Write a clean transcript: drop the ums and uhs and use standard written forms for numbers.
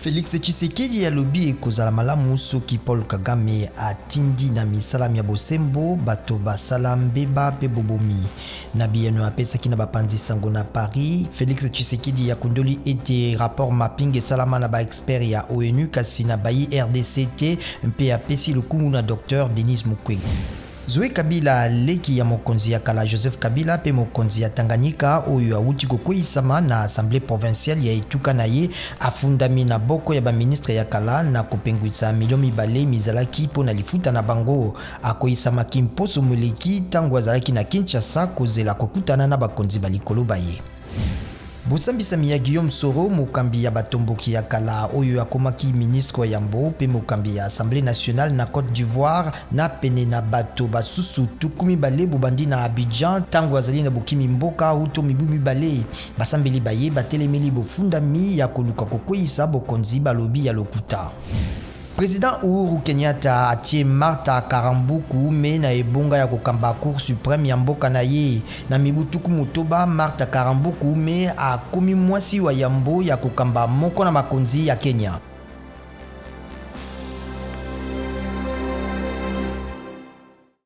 Félix Tshisekedi alobi ekozala malamu soki Paul Kagame atindi na misala ya bosembo bato basala mbeba pe bobomi. Na biyano apesaki na bapanzi sango na Paris, Félix Tshisekedi yakundoli ete rapport mapping esalama na ba expert ya ONU kasi na bayi RDCT mpe apesi lokumu na Dr Denis Mukwege. Zoe Kabila leki ya mokonzi ya kala Joseph Kabila pe mokonzi ya Tanganyika oyo awuti kokweyisama na Assemblée provinciale ya etuka na ye afundami na boko ya ba ministre ya kala na kopengwisa milio mibale mizalaki po na lifuta na bango akoyisama kimposo moleki tango azalaki na Kinshasa kozela kokutana na bakonzi balikolo baye. Bosambisami ya Guillaume Soro mokambi ya batomboki ya kala oyo akomaki ministre ya mbo pe mokambi ya Assemblée nationale na Côte d'Ivoire na pene na bato basusu tukumi bale bobandi na Abidjan tango azali na bokimi mboka uto mibu mibale basambeli baye batelemeli bofundami ya koluka kokweyisa bokonzi balobi ya lokuta. Président Uhuru Kenyatta atie Martha Karambuku me na ebonga ya kokamba Cour suprême ya mboka na ye na mibutuku motoba. Martha Karambuku me akomi mwasi wa yambo ya kokamba moko na makonzi ya Kenya.